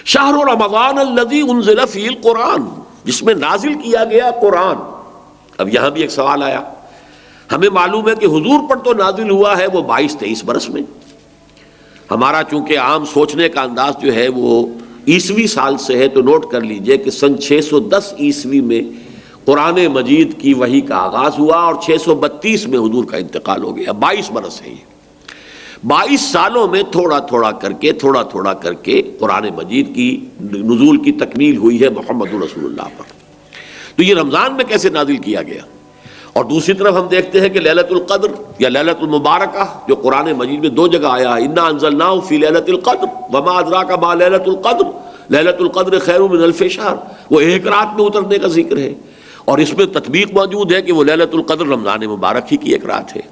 شہر رمضان الذی انزل فیہ القرآن، جس میں نازل کیا گیا قرآن۔ اب یہاں بھی ایک سوال آیا، ہمیں معلوم ہے کہ حضور پر تو نازل ہوا ہے وہ 22-23 برس میں، ہمارا چونکہ عام سوچنے کا انداز جو ہے وہ عیسوی سال سے ہے، تو نوٹ کر لیجئے کہ سن 610 عیسوی میں قرآن مجید کی وحی کا آغاز ہوا اور 632 میں حضور کا انتقال ہو گیا، 22 برس ہے یہ۔ 22 سالوں میں تھوڑا تھوڑا کر کے قرآن مجید کی نزول کی تکمیل ہوئی ہے محمد رسول اللہ پر۔ تو یہ رمضان میں کیسے نازل کیا گیا؟ اور دوسری طرف ہم دیکھتے ہیں کہ لیلۃ القدر یا لیلۃ المبارکہ جو قرآن مجید میں 2 جگہ آیا ہے، انا انزلناہ فی لیلۃ القدر وما ادراک ما لیلۃ القدر لیلۃ القدر خیر من الف شہر، وہ ایک رات میں اترنے کا ذکر ہے، اور اس میں تطبیق موجود ہے کہ وہ لیلۃ القدر رمضان مبارک ہی کی ایک رات ہے۔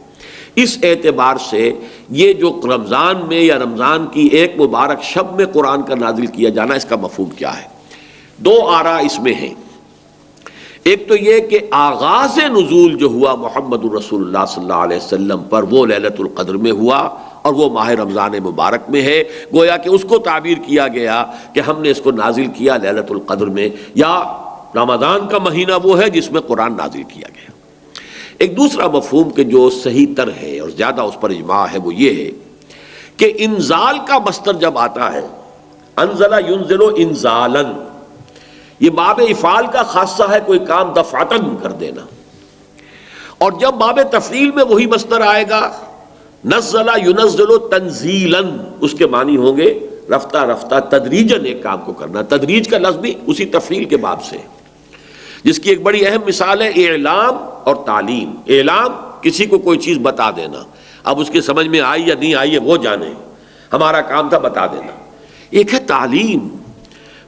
اس اعتبار سے یہ جو رمضان میں یا رمضان کی ایک مبارک شب میں قرآن کا نازل کیا جانا، اس کا مفہوم کیا ہے؟ 2 آراء اس میں ہیں۔ ایک تو یہ کہ آغاز نزول جو ہوا محمد رسول اللہ صلی اللہ علیہ وسلم پر وہ لیلۃ القدر میں ہوا اور وہ ماہ رمضان مبارک میں ہے، گویا کہ اس کو تعبیر کیا گیا کہ ہم نے اس کو نازل کیا لیلۃ القدر میں، یا رمضان کا مہینہ وہ ہے جس میں قرآن نازل کیا گیا۔ ایک دوسرا مفہوم کہ جو صحیح تر ہے اور زیادہ اس پر اجماع ہے وہ یہ ہے کہ انزال کا مصدر جب آتا ہے، انزل ینزل انزالا، یہ باب افعال کا خاصہ ہے، کوئی کام دفعتاً کر دینا، اور جب باب تفعیل میں وہی مصدر آئے گا نزل ینزل تنزیلا، اس کے معنی ہوں گے رفتہ رفتہ تدریجاً ایک کام کو کرنا۔ تدریج کا لفظ بھی اسی تفعیل کے باب سے، جس کی ایک بڑی اہم مثال ہے اعلام اور تعلیم۔ اعلام، کسی کو کوئی چیز بتا دینا، اب اس کے سمجھ میں آئی یا نہیں آئی ہے وہ جانے، ہمارا کام تھا بتا دینا۔ ایک ہے تعلیم،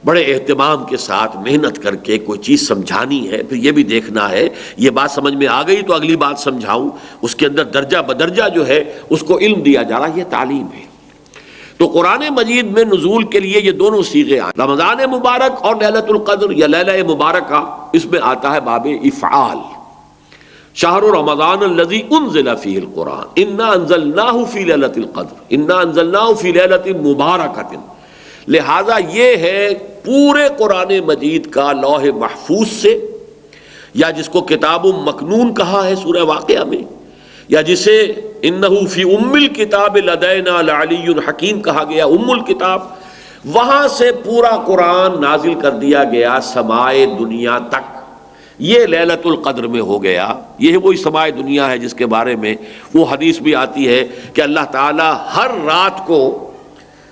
بڑے اہتمام کے ساتھ محنت کر کے کوئی چیز سمجھانی ہے، پھر یہ بھی دیکھنا ہے یہ بات سمجھ میں آ گئی تو اگلی بات سمجھاؤں، اس کے اندر درجہ بدرجہ جو ہے اس کو علم دیا جا رہا، یہ تعلیم ہے۔ تو قرآن مجید میں نزول کے لیے یہ دونوں صیغے آئے، رمضان مبارک اور لیلۃ القدر یا لیلہ مبارکہ، اس میں آتا ہے باب افعال، شہر رمضان الذی انزل فیہ القرآن انا انزلناہ فی لیلۃ القدر انا انزلناہ فی لیلۃ مبارکۃ۔ لہذا یہ ہے پورے قرآن مجید کا لوح محفوظ سے، یا جس کو کتاب مکنون کہا ہے سورہ واقعہ میں، یا جسے انہ فی ام الکتاب لدینا لعلی حکیم کہا گیا، ام الکتاب، وہاں سے پورا قرآن نازل کر دیا گیا سمائے دنیا تک۔ یہ لیلۃ القدر میں ہو گیا، یہ وہی سمائے دنیا ہے جس کے بارے میں وہ حدیث بھی آتی ہے کہ اللہ تعالیٰ ہر رات کو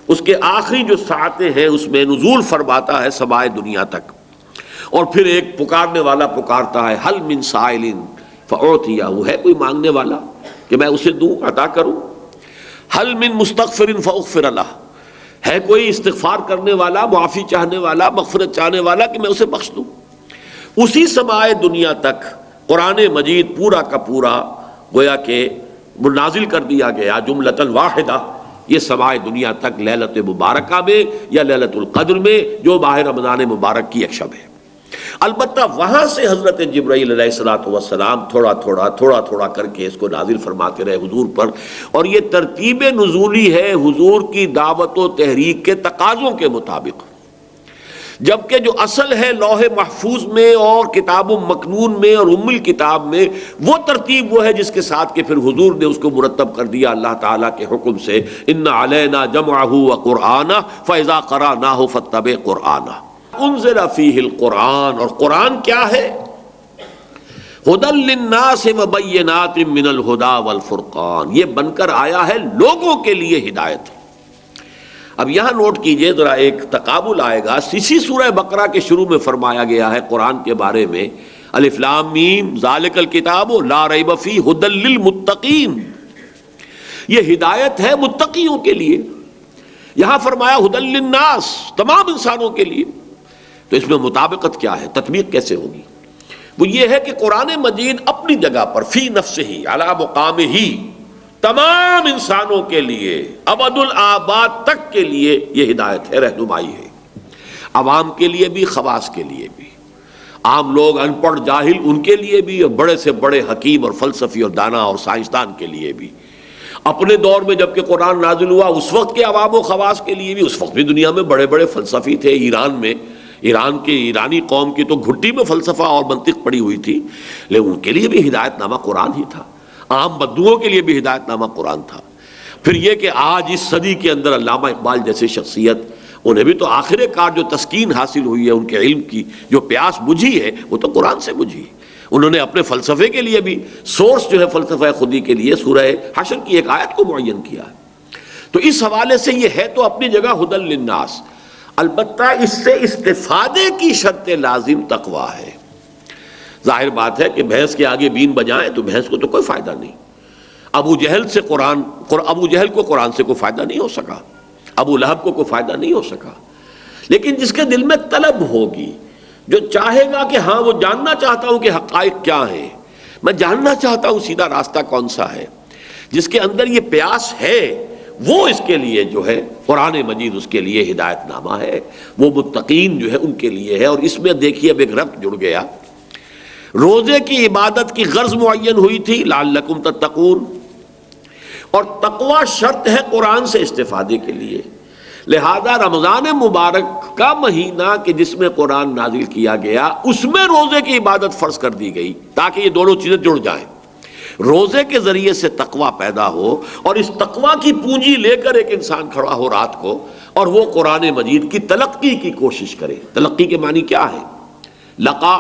اس کے آخری جو ساعتیں ہیں اس میں نزول فرماتا ہے سمائے دنیا تک، اور پھر ایک پکارنے والا پکارتا ہے حل من سائل فاعطیہ، وہ ہے کوئی مانگنے والا کہ میں اسے دوں، عطا کروں، حل من مستغفر فاغفر لہ، ہے کوئی استغفار کرنے والا، معافی چاہنے والا، مغفرت چاہنے والا کہ میں اسے بخش دوں۔ اسی سمائے دنیا تک قرآن مجید پورا کا پورا گویا کہ نازل کر دیا گیا جملۃ واحدہ، یہ سمائے دنیا تک لیلۃ مبارکہ میں یا لیلۃ القدر میں جو ماہ رمضان مبارک کی ایک شب ہے۔ البتہ وہاں سے حضرت جبرائیل علیہ الصلوۃ والسلام تھوڑا تھوڑا کر کے اس کو نازل فرماتے رہے حضور پر، اور یہ ترتیب نزولی ہے حضور کی دعوت و تحریک کے تقاضوں کے مطابق، جبکہ جو اصل ہے لوح محفوظ میں اور کتاب مکنون میں اور ام الکتاب میں، وہ ترتیب وہ ہے جس کے ساتھ کہ پھر حضور نے اس کو مرتب کر دیا اللہ تعالیٰ کے حکم سے، ان علینا جمعہ وقرآنہ فاذا قرأناہ فاتبع قرآنہ۔ انزل فیہ القرآن، اور قرآن کیا ہے؟ ھدی للناس وبینات من الھدی والفرقان، یہ بن کر آیا ہے لوگوں کے لیے ہدایت۔ اب یہاں نوٹ کیجئے ذرا، ایک تقابل آئے گا، اسی سورہ بقرہ کے شروع میں فرمایا گیا ہے قرآن کے بارے میں الف لام میم ذالک الکتاب لا ریب فیہ ھدی للمتقین، یہ ہدایت ہے متقیوں کے لیے۔ یہاں فرمایا ھدی للناس، تمام انسانوں کے لیے، تو اس میں مطابقت کیا ہے، تطبیق کیسے ہوگی؟ وہ یہ ہے کہ قرآن مجید اپنی جگہ پر فی نفسہ ہی علی مقام ہی تمام انسانوں کے لیے ابد الآباد تک کے لیے یہ ہدایت ہے، رہنمائی ہے، عوام کے لیے بھی، خواص کے لیے بھی، عام لوگ ان پڑھ جاہل ان کے لیے بھی، اور بڑے سے بڑے حکیم اور فلسفی اور دانا اور سائنسدان کے لیے بھی۔ اپنے دور میں جب کہ قرآن نازل ہوا اس وقت کے عوام و خواص کے لیے بھی، اس وقت بھی دنیا میں بڑے بڑے فلسفی تھے. ایران میں، ایرانی قوم کی تو گھٹی میں فلسفہ اور منطق پڑی ہوئی تھی، لیکن ان کے لیے بھی ہدایت نامہ قرآن ہی تھا. عام بدوؤں کے لیے بھی ہدایت نامہ قرآن تھا. پھر یہ کہ آج اس صدی کے اندر علامہ اقبال جیسے شخصیت، انہیں بھی تو آخر کار جو تسکین حاصل ہوئی ہے، ان کے علم کی جو پیاس بجھی ہے وہ تو قرآن سے بجھی. انہوں نے اپنے فلسفے کے لیے بھی سورس جو ہے فلسفہ خودی کے لیے سورہ حشر کی ایک آیت کو معین کیا ہے. تو اس حوالے سے یہ ہے تو اپنی جگہ ہدی للناس، البتہ اس سے استفادے کی شرط لازم تقوی ہے. ظاہر بات ہے کہ بھینس کے آگے بین بجائیں تو بھینس کو تو کوئی فائدہ نہیں. ابو جہل کو قرآن سے کوئی فائدہ نہیں ہو سکا، ابو لہب کو کوئی فائدہ نہیں ہو سکا. لیکن جس کے دل میں طلب ہوگی، جو چاہے گا کہ ہاں وہ جاننا چاہتا ہوں کہ حقائق کیا ہیں، میں جاننا چاہتا ہوں سیدھا راستہ کون سا ہے، جس کے اندر یہ پیاس ہے، وہ اس کے لیے جو ہے قرآن مجید اس کے لیے ہدایت نامہ ہے. وہ متقین جو ہے ان کے لیے ہے. اور اس میں دیکھیے اب ایک ربط جڑ گیا. روزے کی عبادت کی غرض معین ہوئی تھی لعلکم تتقون، اور تقوی شرط ہے قرآن سے استفادے کے لیے. لہذا رمضان مبارک کا مہینہ کہ جس میں قرآن نازل کیا گیا، اس میں روزے کی عبادت فرض کر دی گئی تاکہ یہ دونوں چیزیں جڑ جائیں. روزے کے ذریعے سے تقوی پیدا ہو، اور اس تقوی کی پونجی لے کر ایک انسان کھڑا ہو رات کو اور وہ قرآن مجید کی تلقی کی کوشش کرے. تلقی کے معنی کیا ہے؟ لقا،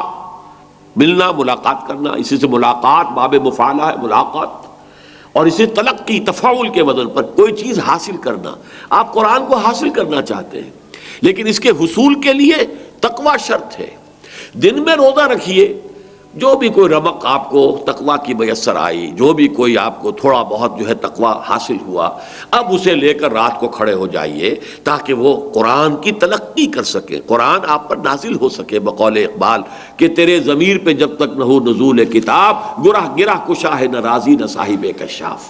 ملنا، ملاقات کرنا. اسی سے ملاقات باب مفعلہ ہے، ملاقات. اور اسی تلقی تفاعل کے وزن پر کوئی چیز حاصل کرنا. آپ قرآن کو حاصل کرنا چاہتے ہیں، لیکن اس کے حصول کے لیے تقوی شرط ہے. دن میں روزہ رکھیے، جو بھی کوئی رمق آپ کو تقوی کی میسر آئی، جو بھی کوئی آپ کو تھوڑا بہت جو ہے تقوی حاصل ہوا، اب اسے لے کر رات کو کھڑے ہو جائیے تاکہ وہ قرآن کی تلقی کر سکے، قرآن آپ پر نازل ہو سکے. بقول اقبال کہ تیرے ضمیر پہ جب تک نہ ہو نزول کتاب، گرہ گرہ کشا ہے نہ راضی نہ صاحب کشاف.